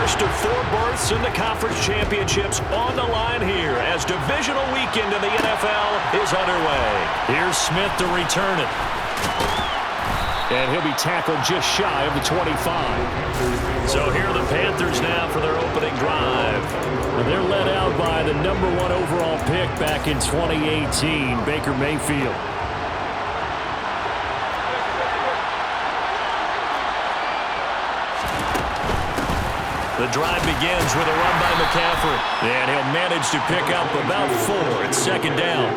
first of 4 berths in the conference championships on the line here as divisional weekend in the NFL is underway. Here's Smith to return it. And he'll be tackled just shy of the 25. So here are the Panthers now for their opening drive. And they're led out by the #1 overall pick back in 2018, Baker Mayfield. The drive begins with a run by McCaffrey. And he'll manage to pick up about 4 at second down.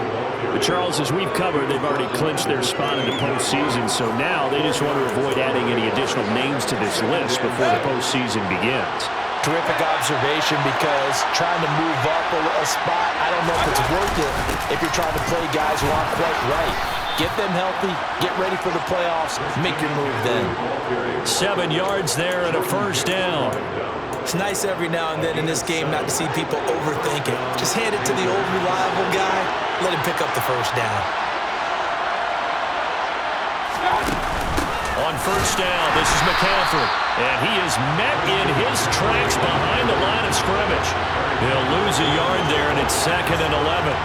But Charles, as we've covered, they've already clinched their spot in the postseason, so now they just want to avoid adding any additional names to this list before the postseason begins. Terrific observation, because trying to move up a spot, I don't know if it's worth it if you're trying to play guys who aren't quite right. Get them healthy, get ready for the playoffs, make your move then. 7 yards there and a first down. It's nice every now and then in this game not to see people overthink it. Just hand it to the old reliable guy, let him pick up the first down. On first down, this is McCaffrey. And he is met in his tracks behind the line of scrimmage. He'll lose a yard there, and it's 2nd and 11.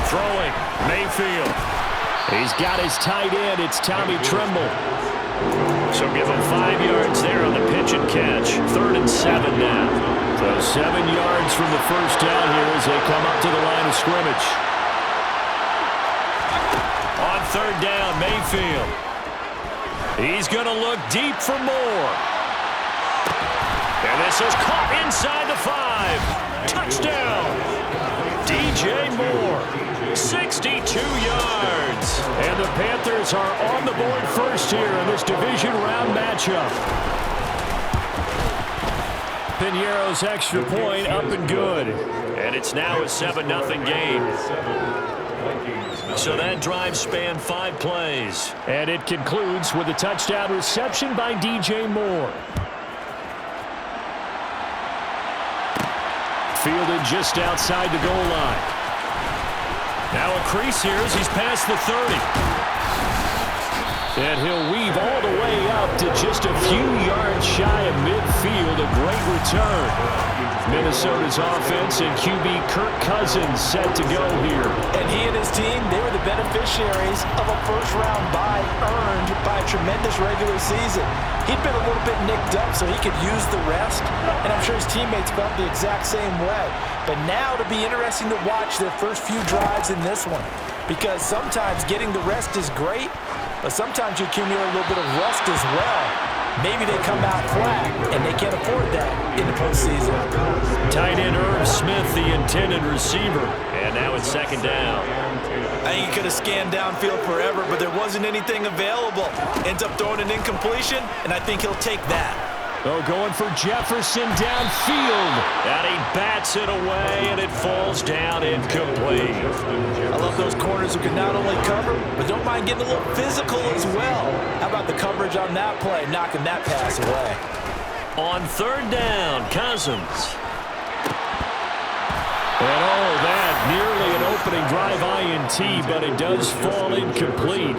Throwing, Mayfield. He's got his tight end. It's Tommy Tremble. So give him 5 yards there on the pitch and catch. 3rd and 7 now. So 7 yards from the first down here as they come up to the line of scrimmage. On 3rd down, Mayfield. He's going to look deep for more. And this is caught inside the 5. Touchdown. DJ Moore. 62 yards. And the Panthers are on the board first here in this division round matchup. Piñeiro's extra point up and good. And it's now a 7-0 game. So that drive spanned 5 plays. And it concludes with a touchdown reception by DJ Moore. Fielded just outside the goal line. Now a crease here as he's past the 30. And he'll weave all the way up to just a few yards shy of midfield. A great return. Minnesota's offense and QB Kirk Cousins set to go here. And he and his team, they were the beneficiaries of a first-round bye earned by a tremendous regular season. He'd been a little bit nicked up so he could use the rest, and I'm sure his teammates felt the exact same way. But now it'll be interesting to watch their first few drives in this one, because sometimes getting the rest is great, but sometimes you accumulate a little bit of rust as well. Maybe they come out flat, and they can't afford that in the postseason. Tight end Irv Smith, the intended receiver, and now it's 2nd down. I think he could have scanned downfield forever, but there wasn't anything available. Ends up throwing an incompletion, and I think he'll take that. Oh, going for Jefferson downfield. And he bats it away, and it falls down incomplete. I love those corners who can not only cover, but don't mind getting a little physical as well. How about the coverage on that play, knocking that pass away? On 3rd down, Cousins. And all that, nearly an opening drive INT, but it does fall incomplete.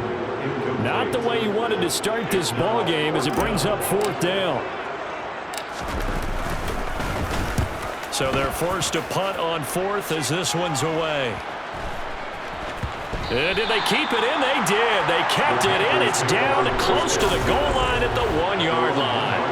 Not the way he wanted to start this ball game as it brings up 4th down. So they're forced to punt on 4th as this one's away. And did they keep it in? They did. They kept it in. It's down close to the goal line at the 1-yard line.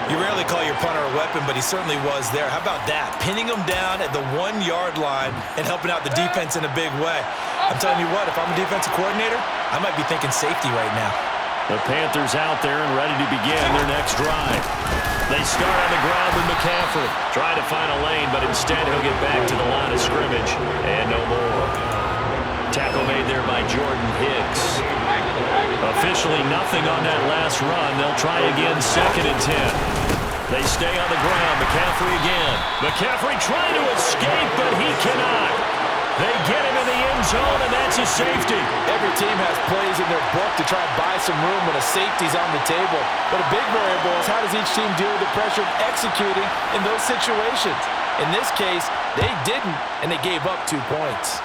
You rarely call your punter a weapon, but he certainly was there. How about that? Pinning him down at the 1-yard line and helping out the defense in a big way. I'm telling you what, if I'm a defensive coordinator, I might be thinking safety right now. The Panthers out there and ready to begin their next drive. They start on the ground with McCaffrey. Trying to find a lane, but instead he'll get back to the line of scrimmage. And no more. Tackle made there by Jordan Hicks. Officially nothing on that last run. They'll try again, 2nd and 10. They stay on the ground. McCaffrey again. McCaffrey trying to escape, but he cannot. They get him in the end zone, and that's a safety. Every team has plays in their book to try to buy some room when a safety's on the table. But a big variable is how does each team deal with the pressure of executing in those situations. In this case, they didn't, and they gave up 2 points.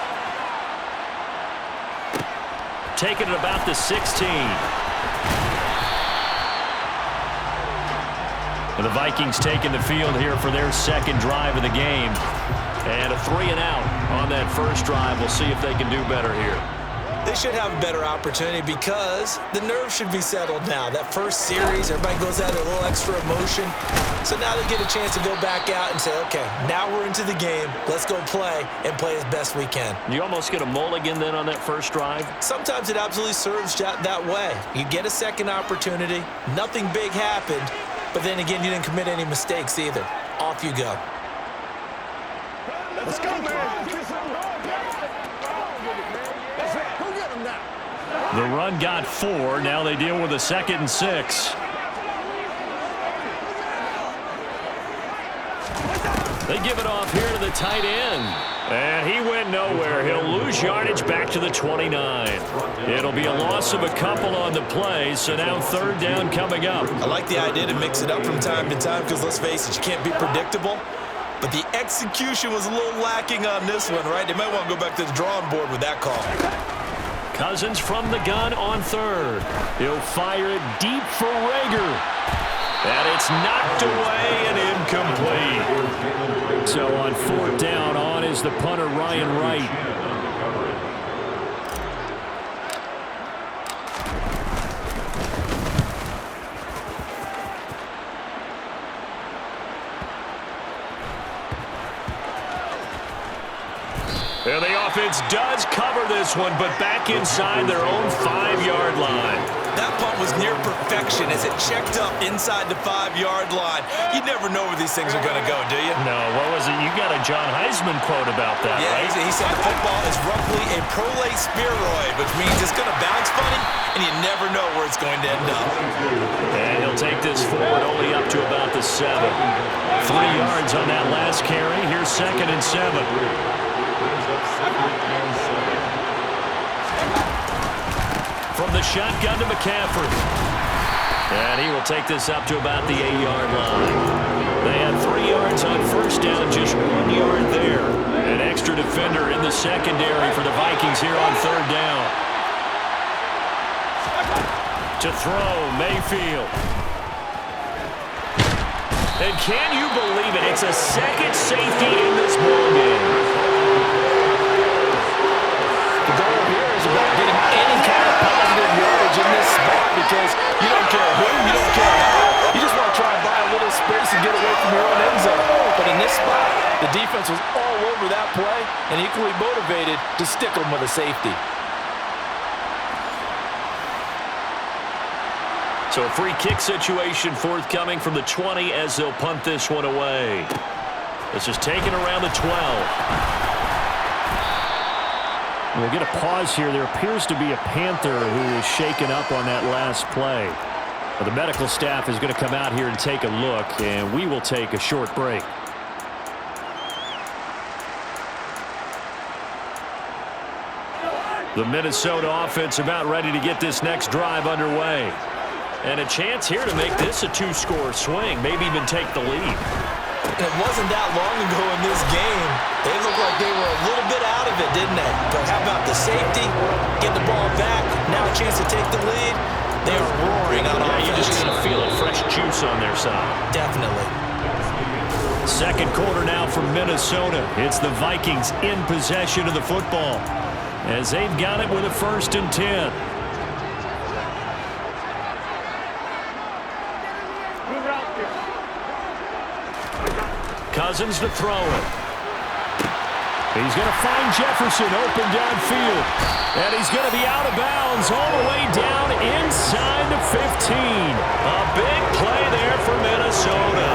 taking it about the 16. And the Vikings taking the field here for their second drive of the game. And a 3-and-out on that first drive. We'll see if they can do better here. They should have a better opportunity because the nerves should be settled now. That first series, everybody goes out a little extra emotion. So now they get a chance to go back out and say, okay, now we're into the game. Let's go play and play as best we can. You almost get a mulligan then on that first drive? Sometimes it absolutely serves that way. You get a second opportunity. Nothing big happened. But then again, you didn't commit any mistakes either. Off you go. Let's go, man. The run got 4. Now they deal with a 2nd and 6. They give it off here to the tight end. And he went nowhere. He'll lose yardage back to the 29. It'll be a loss of a couple on the play, so now 3rd down coming up. I like the idea to mix it up from time to time because, let's face it, you can't be predictable. But the execution was a little lacking on this one, right? They might want to go back to the drawing board with that call. Cousins from the gun on 3rd. He'll fire it deep for Rager. And it's knocked away and incomplete. So on 4th down, on is the punter, Ryan Wright. And the offense does cover this one, but back inside their own 5-yard line. That punt was near perfection as it checked up inside the 5-yard line. You never know where these things are going to go, do you? No, what was it? You got a John Heisman quote about that, yeah, right? He said the football is roughly a prolate spheroid, which means it's going to bounce funny, and you never know where it's going to end up. And he'll take this forward only up to about the 7. 3 yards on that last carry. Here's 2nd and 7. From the shotgun to McCaffrey. And he will take this up to about the 8-yard line. They had 3 yards on 1st down, just 1 yard there. An extra defender in the secondary for the Vikings here on 3rd down. To throw, Mayfield. And can you believe it? It's a second safety in this ball game. The goal here is about getting any kind of positive yardage in this spot because you don't care who, you don't care how. You just want to try and buy a little space and get away from your own end zone. But in this spot, the defense was all over that play and equally motivated to stick them with a safety. So a free kick situation forthcoming from the 20 as they'll punt this one away. This is taken around the 12. We'll get a pause here. There appears to be a Panther who is shaken up on that last play. Well, the medical staff is going to come out here and take a look, and we will take a short break. The Minnesota offense about ready to get this next drive underway. And a chance here to make this a 2-score swing, maybe even take the lead. It wasn't that long ago in this game. They looked like they were a little bit out of it, didn't they? But how about the safety? Get the ball back. Now a chance to take the lead. They are roaring on offense. You're just going to feel it. Fresh juice on their side. Definitely. 2nd quarter now from Minnesota. It's the Vikings in possession of the football as they've got it with a 1st and 10. Cousins to throw it. He's going to find Jefferson open downfield. And he's going to be out of bounds all the way down inside the 15. A big play there for Minnesota.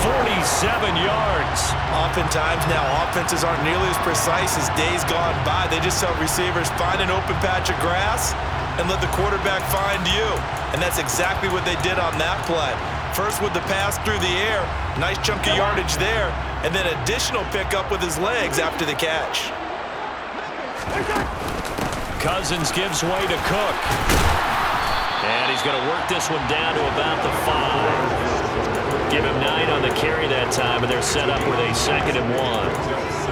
47 yards. Oftentimes now offenses aren't nearly as precise as days gone by. They just tell receivers, find an open patch of grass and let the quarterback find you. And that's exactly what they did on that play. First with the pass through the air, nice chunk of yardage there, and then additional pickup with his legs after the catch. Cousins gives way to Cook. And he's going to work this one down to about the 5. give him 9 on the carry that time, and they're set up with a 2nd and 1.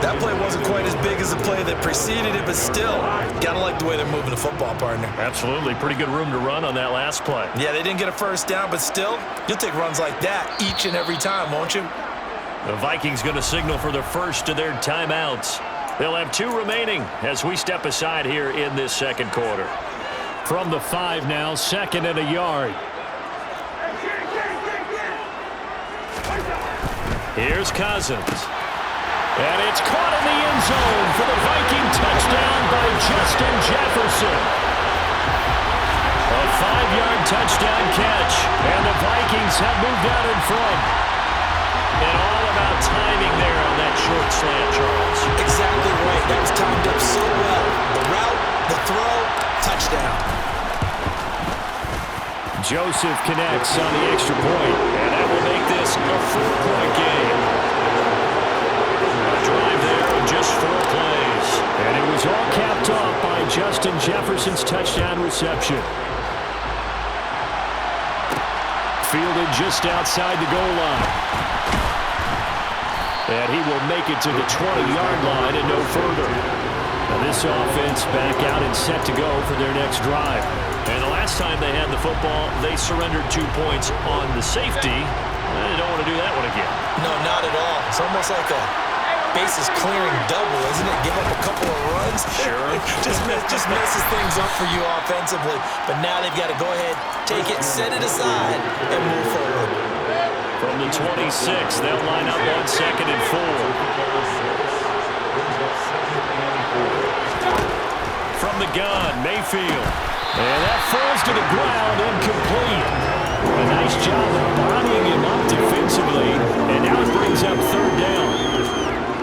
That play wasn't quite as big as the play that preceded it, but still, gotta like the way they're moving the football, partner. Absolutely. Pretty good room to run on that last play. Yeah, they didn't get a first down, but still, you'll take runs like that each and every time, won't you? The Vikings going to signal for the first of their timeouts. They'll have 2 remaining as we step aside here in this second quarter. From the 5 now, 2nd and a yard. Here's Cousins. And it's caught in the end zone for the Viking touchdown by Justin Jefferson. A 5-yard touchdown catch, and the Vikings have moved out in front. And all about timing there on that short slant, Charles. Exactly right. That was timed up so well. The route, the throw, touchdown. Joseph connects on the extra point, and that will make this a 4-point game. A drive there of just 4 plays. And it was all capped off by Justin Jefferson's touchdown reception. Fielded just outside the goal line. And he will make it to the 20-yard line and no further. Now this offense back out and set to go for their next drive. And the last time they had the football, they surrendered 2 points on the safety. They don't want to do that one again. No, not at all. It's almost like a bases clearing double, isn't it? Give up a couple of runs. Sure. just messes things up for you offensively. But now they've got to go ahead, take it, set it aside, and move forward. From the 26, they'll line up on 2nd and 4. From the gun, Mayfield. And that falls to the ground, incomplete. A nice job of bodying him up defensively, and now it brings up 3rd down.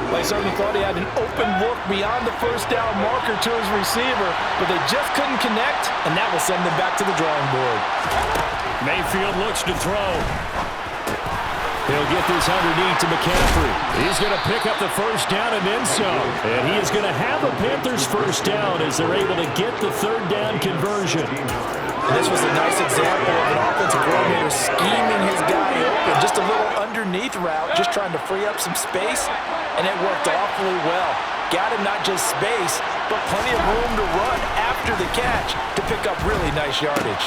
Well, I certainly thought he had an open look beyond the first down marker to his receiver, but they just couldn't connect, and that will send them back to the drawing board. Mayfield looks to throw. He'll get this underneath to McCaffrey. He's going to pick up the first down and then some. And he is going to have a Panthers first down as they're able to get the 3rd down conversion. And this was a nice example of an offensive coordinator scheming his guy open. Just a little underneath route, just trying to free up some space, and it worked awfully well. Got him not just space, but plenty of room to run after the catch to pick up really nice yardage.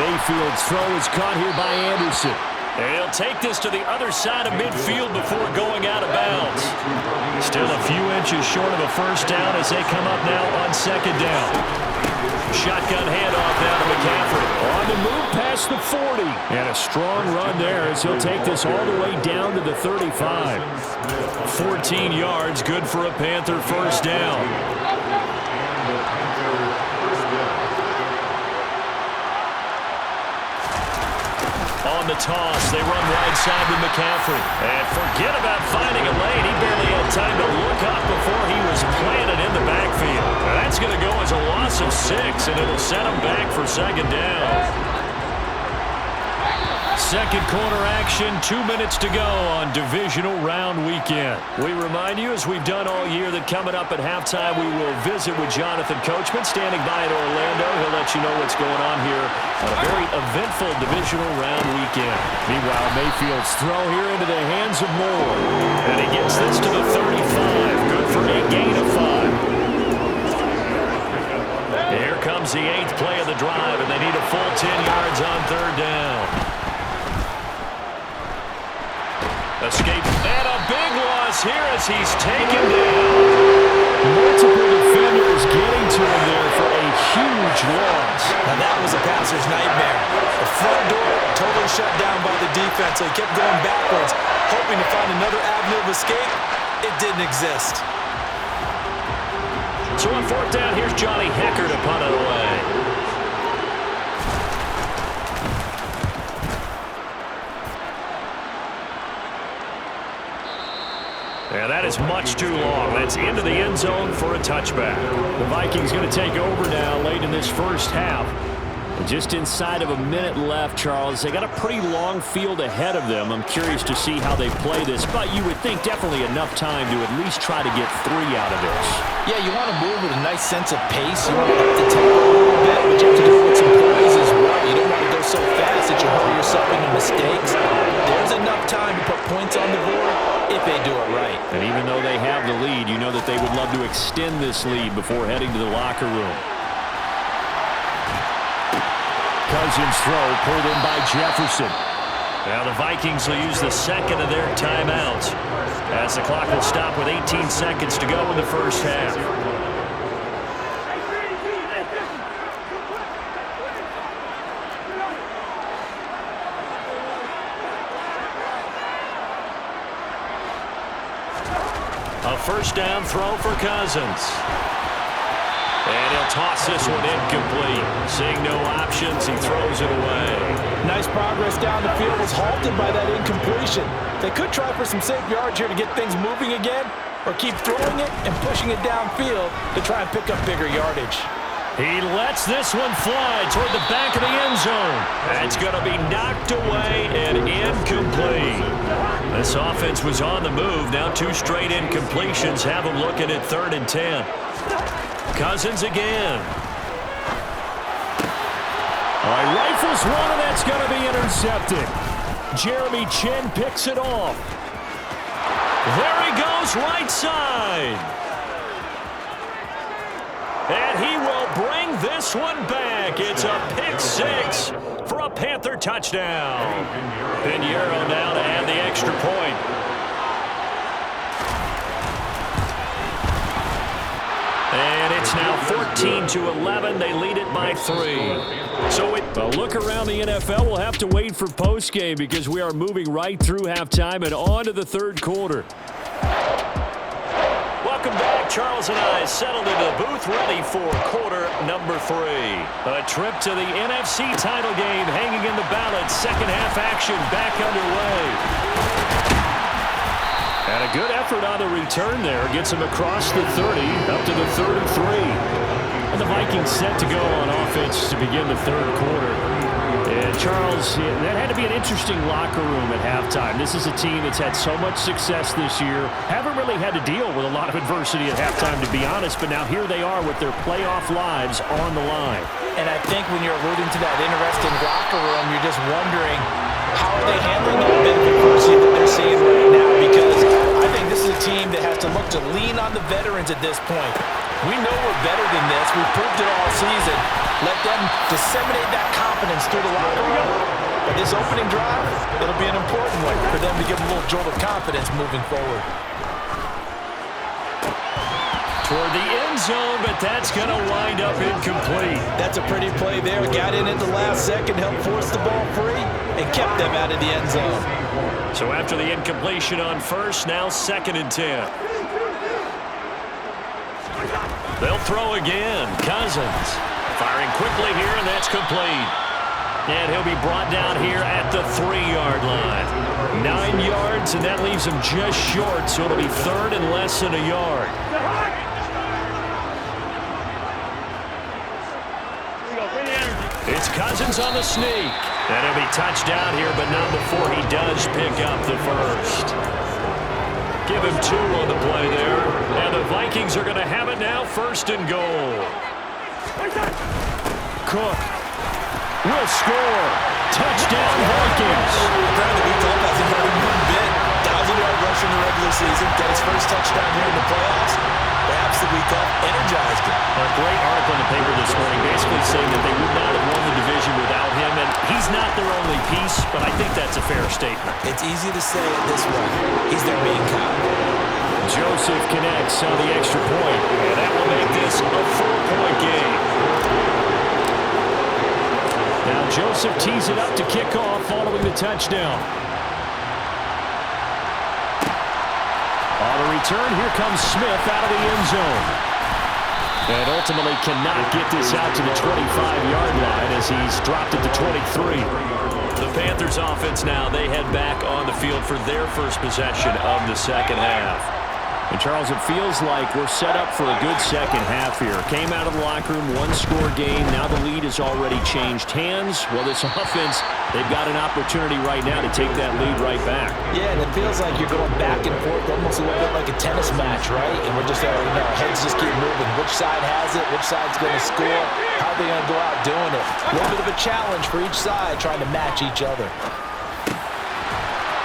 Mayfield's throw is caught here by Anderson. And he'll take this to the other side of midfield before going out of bounds. Still a few inches short of a first down as they come up now on 2nd down. Shotgun handoff down to McCaffrey. On the move past the 40. And a strong run there as he'll take this all the way down to the 35. 14 yards, good for a Panther first down. On the toss, they run right side with McCaffrey. And forget about finding a lane. He barely had time to look up before he was planted in the backfield. Now that's going to go as a loss of 6, and it'll set him back for 2nd down. Second quarter action, 2 minutes to go on divisional round weekend. We remind you, as we've done all year, that coming up at halftime, we will visit with Jonathan Coachman standing by in Orlando. He'll let you know what's going on here on a very eventful divisional round weekend. Meanwhile, Mayfield's throw here into the hands of Moore. And he gets this to the 35. Good for a gain of 5. Here comes the 8th play of the drive, and they need a full 10 yards on 3rd down. Escape, and a big loss here as he's taken down. Multiple defenders getting to him there for a huge loss. Now that was a passer's nightmare. The front door totally shut down by the defense, so he kept going backwards, hoping to find another avenue of escape. It didn't exist. So on 4th down, here's Johnny Hecker to punt it away. Yeah, that is much too long. That's into the end zone for a touchback. The Vikings going to take over now late in this first half. And just inside of a minute left, Charles. They got a pretty long field ahead of them. I'm curious to see how they play this, but you would think definitely enough time to at least try to get 3 out of this. Yeah, you want to move with a nice sense of pace. You want to up the tempo a little bit, but you have to do it with some plays as well. You don't want to go goes so fast that you hurry yourself into mistakes. There's enough time to put points on the board if they do it right. And even though they have the lead, you know that they would love to extend this lead before heading to the locker room. Cousins' throw pulled in by Jefferson. Now the Vikings will use the second of their timeouts as the clock will stop with 18 seconds to go in the first half. A first down throw for Cousins. And he'll toss this one incomplete. Seeing no options, he throws it away. Nice progress down the field was halted by that incompletion. They could try for some safe yards here to get things moving again, or keep throwing it and pushing it downfield to try and pick up bigger yardage. He lets this one fly toward the back of the end zone. That's going to be knocked away and incomplete. This offense was on the move. Now 2 straight incompletions have them looking at 3rd and 10. Cousins again. All right, rifles one, and that's going to be intercepted. Jeremy Chin picks it off. There he goes, right side. And he will bring this one back. It's a pick 6 for a Panther touchdown. Pinheiro now to add the extra point. And it's now 14-11. They lead it by 3. So a look around the NFL. We'll have to wait for postgame because we are moving right through halftime and on to the 3rd quarter. Welcome back. Charles and I settled into the booth ready for quarter number 3. A trip to the NFC title game hanging in the balance. Second half action back underway. And a good effort on the return there. Gets him across the 30, up to the 33. And the Vikings set to go on offense to begin the 3rd quarter. And Charles, that had to be an interesting locker room at halftime. This is a team that's had so much success this year. Haven't really had to deal with a lot of adversity at halftime, to be honest. But now here they are with their playoff lives on the line. And I think when you're alluding to that interesting locker room, you're just wondering, how are they handling that bit of adversity that they're seeing right now? Because I think this is a team that has to look to lean on the veterans at this point. We know we're better than this. We've proved it all season. Let them disseminate that confidence through the locker room. But this opening drive, it'll be an important one for them to give a little jolt of confidence moving forward. Toward the end zone, but that's going to wind up incomplete. That's a pretty play there. Got in at the last second, helped force the ball free, and kept them out of the end zone. So after the incompletion on first, now 2nd and 10. They'll throw again. Cousins firing quickly here, and that's complete. And he'll be brought down here at the 3-yard line. 9 yards, and that leaves him just short, so it'll be 3rd and less than a yard. It's Cousins on the sneak. And he'll be touched down here, but not before he does pick up the first. Give him 2 on the play there. And the Vikings are going to have it now, 1st and goal. Cook will score. Touchdown, Vikings. Apparently, we thought that's about him one bit. 1,000-yard rush in the regular season. Got his first touchdown here in the playoffs. Perhaps the week off energized him. A great article in the paper this morning basically saying that they would not have won the division without him. And he's not their only piece, but I think that's a fair statement. It's easy to say it this way. He's their main guy. Joseph connects on the extra point, and that will make this a 4-point game. Now Joseph tees it up to kick off following the touchdown. On the return, here comes Smith out of the end zone. And ultimately cannot get this out to the 25-yard line as he's dropped at the 23. The Panthers offense now, they head back on the field for their first possession of the second half. And, Charles, it feels like we're set up for a good second half here. Came out of the locker room, one-score game. Now the lead has already changed hands. Well, this offense, they've got an opportunity right now to take that lead right back. Yeah, and it feels like you're going back and forth, almost a little bit like a tennis match, right? And we're just, our heads just keep moving. Which side has it? Which side's going to score? How are they going to go out doing it? A little bit of a challenge for each side, trying to match each other.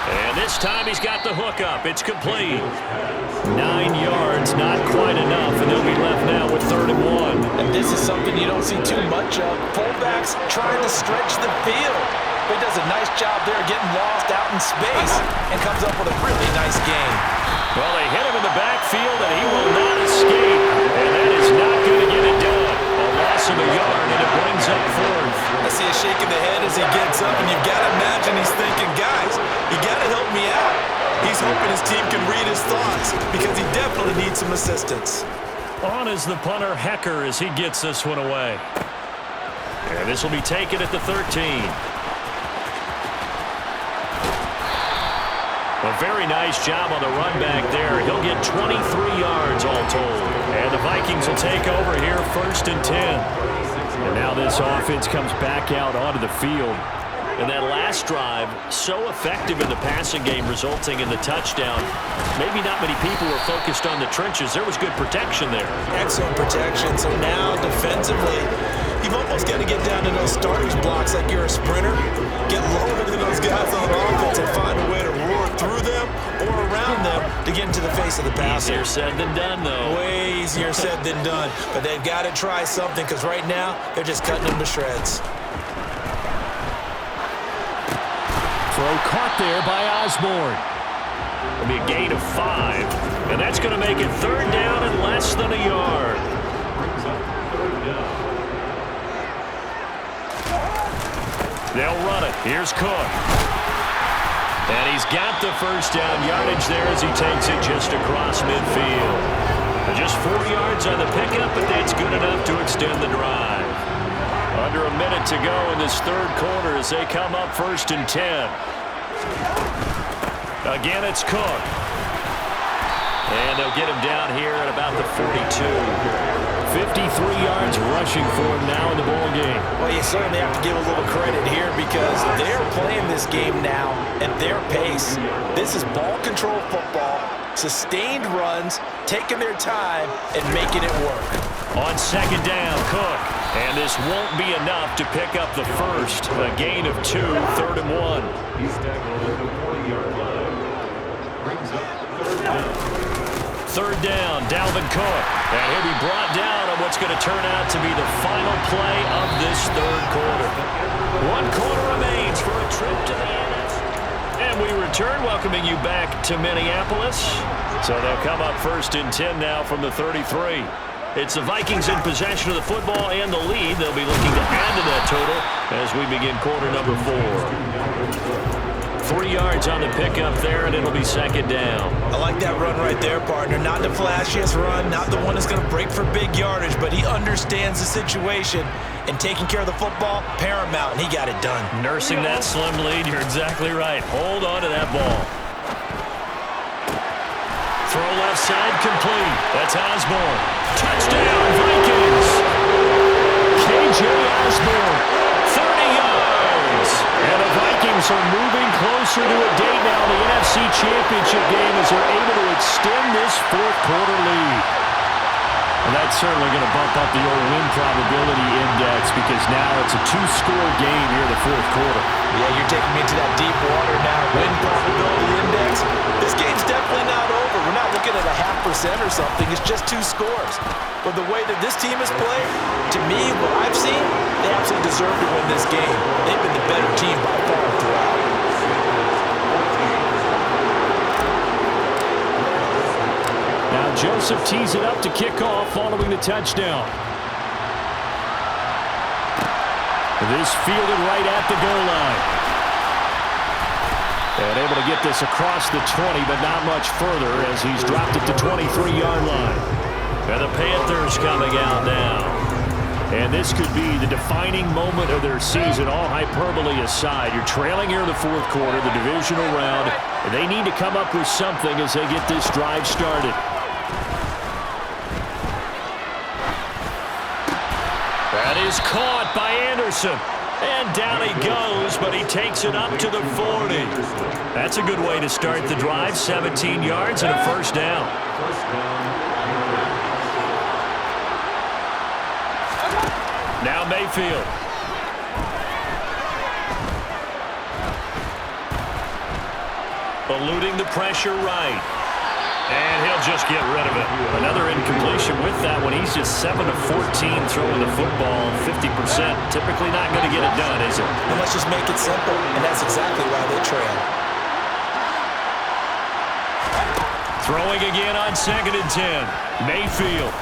And this time he's got the hook up. It's complete. 9 yards, not quite enough, and they'll be left now with 3rd and 1. And this is something you don't see too much of. Fullbacks trying to stretch the field. But he does a nice job there getting lost out in space and comes up with a really nice game. Well, they hit him in the backfield, and he will not escape. And that is not going to get it done. A loss of a yard, and it brings up 4th. I see a shake in the head as he gets up, and you've got to imagine he's thinking, guys, you got to help me out. He's hoping his team can read his thoughts because he definitely needs some assistance. On is the punter, Hecker, as he gets this one away. And this will be taken at the 13. A very nice job on the run back there. He'll get 23 yards all told. And the Vikings will take over here 1st and 10. And now this offense comes back out onto the field. And that last drive, so effective in the passing game, resulting in the touchdown. Maybe not many people were focused on the trenches. There was good protection there. Excellent protection. So now defensively, you've almost got to get down to those starters blocks like you're a sprinter. Get lower than those guys on offense and find a way to roar through them or around them to get into the face of the passer. Easier said than done, though. Way easier said than done. But they've got to try something because right now they're just cutting them to shreds. Throw caught there by Osborne. It'll be a gain of 5, and that's going to make it 3rd down and less than a yard. They'll run it. Here's Cook. And he's got the 1st down yardage there as he takes it just across midfield. Just 4 yards on the pickup, but that's good enough to extend the drive. Under a minute to go in this 3rd quarter as they come up 1st and 10. Again, it's Cook. And they'll get him down here at about the 42. 53 yards rushing for him now in the ball game. Well, you certainly have to give a little credit here because they're playing this game now at their pace. This is ball control football, sustained runs, taking their time, and making it work. On 2nd down, Cook. And this won't be enough to pick up the 1st. A gain of 2, 3rd and 1. Third down, Dalvin Cook. And he'll be brought down on what's going to turn out to be the final play of this 3rd quarter. 1 quarter remains for a trip to the NFC. And we return, welcoming you back to Minneapolis. So they'll come up 1st and 10 now from the 33. It's the Vikings in possession of the football and the lead. They'll be looking to add to that total as we begin quarter number 4. 3 yards on the pickup there, and it'll be 2nd down. I like that run right there, partner. Not the flashiest run, not the one that's going to break for big yardage, but he understands the situation, and taking care of the football, paramount, and he got it done. Nursing that slim lead, you're exactly right. Hold on to that ball. Throw left side complete. That's Osborne. Touchdown, Vikings. K.J. Osborne, 30 yards. And the Vikings are moving closer to a date now in the NFC Championship game as they're able to extend this 4th quarter lead. And that's certainly going to bump up the old win probability index because now it's a 2-score game here in the 4th quarter. Yeah, you're taking me into that deep water now. Win probability index. This game's definitely not over. We're not looking at a 0.5% or something. It's just 2 scores. But the way that this team has played, to me, what I've seen, they absolutely deserve to win this game. They've been the better team by far throughout. Now Joseph tees it up to kick off following the touchdown. This fielded right at the goal line. And able to get this across the 20, but not much further as he's dropped it to 23-yard line. And the Panthers coming out now. And this could be the defining moment of their season, all hyperbole aside. You're trailing here in the fourth quarter, the divisional round, and they need to come up with something as they get this drive started. That is caught by Anderson. And down he goes, but he takes it up to the 40. That's a good way to start the drive. 17 yards and a first down. Now Mayfield. Eluding the pressure right. And he'll just get rid of it. Another incompletion with that one. He's just 7 of 14 throwing the football, 50%. Typically not going to get it done, is it? And let's just make it simple, and that's exactly why they trail. Throwing again on 2nd and 10. Mayfield.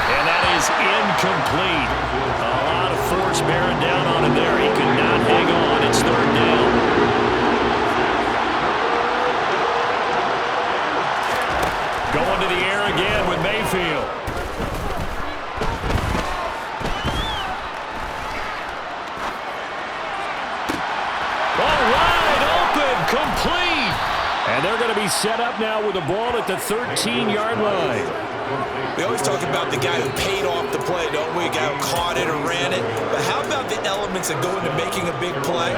And that is incomplete. A lot of force bearing down on him there. He could not hang on. It's 3rd down. Going to the air again with Mayfield. Oh, wide open, complete. And they're going to be set up now with a ball at the 13-yard line. We always talk about the guy who paid off the play, don't we? A guy who caught it or ran it. But how about the elements that go into making a big play?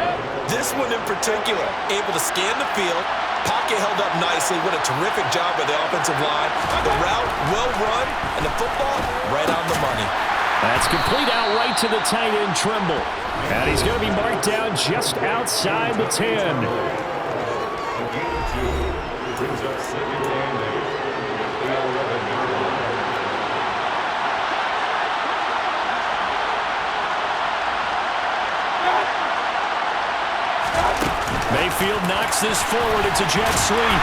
This one in particular, able to scan the field, pocket held up nicely. What a terrific job by the offensive line. The route, well run, and the football, right on the money. That's complete out right to the tight end, Trimble. And he's going to be marked down just outside the 10. Mayfield knocks this forward. It's a jet sweep.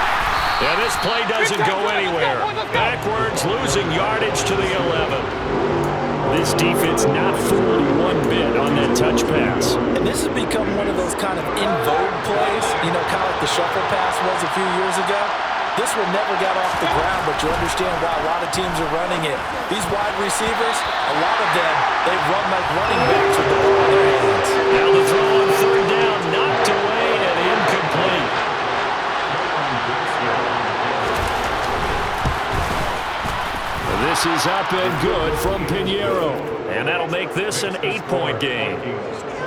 And this play doesn't go anywhere. Backwards, losing yardage to the 11. This defense not fooled one bit on that touch pass. And this has become one of those kind of in vogue plays, you know, kind of like the shuffle pass was a few years ago. This one never got off the ground, but you understand why a lot of teams are running it. These wide receivers, a lot of them, they run like running backs with the ball in their hands. Now the throw on 3rd down, knocked away and incomplete. This is up and good from Pinheiro. And that'll make this an 8-point game.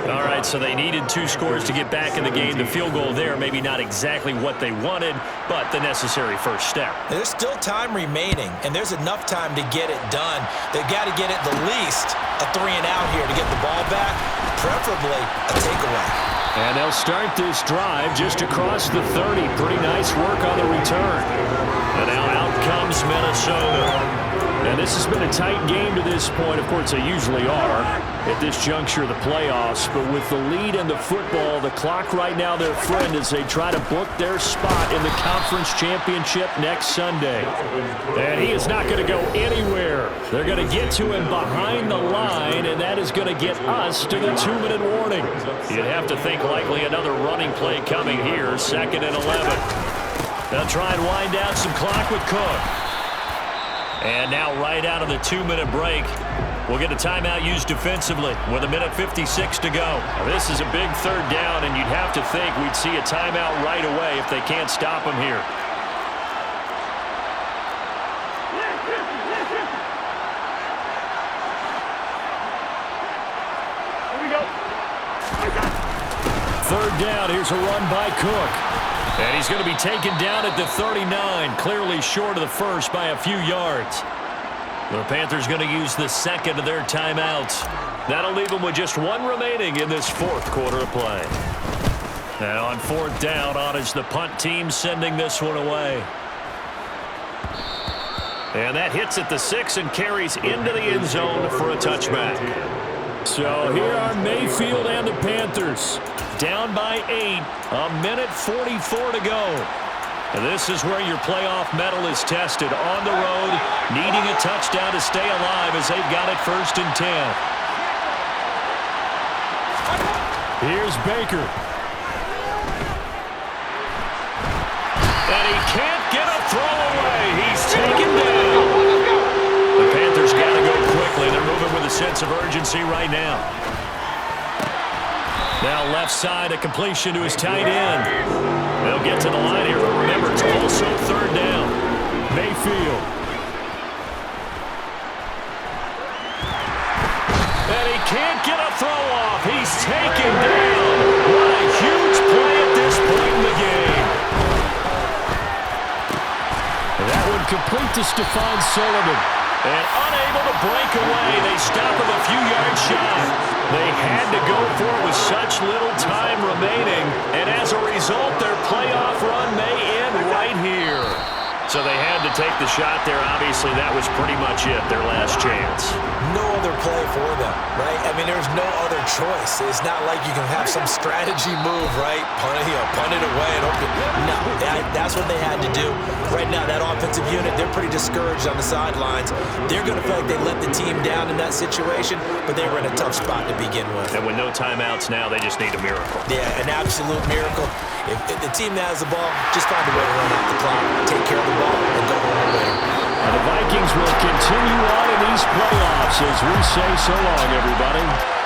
All right, so they needed 2 scores to get back in the game. The field goal there, maybe not exactly what they wanted, but the necessary first step. There's still time remaining, and there's enough time to get it done. They've got to get at the least a 3-and-out here to get the ball back, preferably a takeaway. And they'll start this drive just across the 30. Pretty nice work on the return. And now out comes Minnesota. And this has been a tight game to this point. Of course, they usually are at this juncture of the playoffs. But with the lead in the football, the clock right now their friend as they try to book their spot in the conference championship next Sunday. And he is not going to go anywhere. They're going to get to him behind the line, and that is going to get us to the 2-minute warning. You'd have to think likely another running play coming here, 2nd and 11. They'll try and wind down some clock with Cook. And now right out of the 2-minute break, we'll get a timeout used defensively with 1:56 to go. Now, this is a big 3rd down, and you'd have to think we'd see a timeout right away if they can't stop him here. Here we go. 3rd down, here's a run by Cook. And he's going to be taken down at the 39, clearly short of the first by a few yards. The Panthers going to use the 2nd of their timeouts. That'll leave them with just 1 remaining in this 4th quarter of play. And on 4th down, on is the punt team sending this one away. And that hits at the 6 and carries into the end zone for a touchback. So here are Mayfield and the Panthers. Down by 8, 1:44 to go. And this is where your playoff medal is tested. On the road, needing a touchdown to stay alive as they've got it 1st and 10. Here's Baker. And he can't get a throw away. He's taken down. The Panthers got to go quickly. They're moving sense of urgency right now. Now left side, a completion to his tight end. They'll get to the line here, but remember, it's also third down. Mayfield. And he can't get a throw off. He's taken down. What a huge play at this point in the game. That one complete to Stephon Sullivan. And unable to break away, they stop him a few yards shy. They had to go for it with such little time remaining, and as a result, their playoff run may end right here. So they had to take the shot there. Obviously, that was pretty much it, their last chance. No other play for them, right? I mean, there's no other choice. It's not like you can have some strategy move, right? Punt it away. No, that's what they had to do. Right now, that offensive unit, they're pretty discouraged on the sidelines. They're going to feel like they let the team down in that situation, but they were in a tough spot to begin with. And with no timeouts now, they just need a miracle. Yeah, an absolute miracle. If the team that has the ball, just find a way to run out the clock, take care of the ball, and go home and win. And the Vikings will continue on in these playoffs as we say so long, everybody.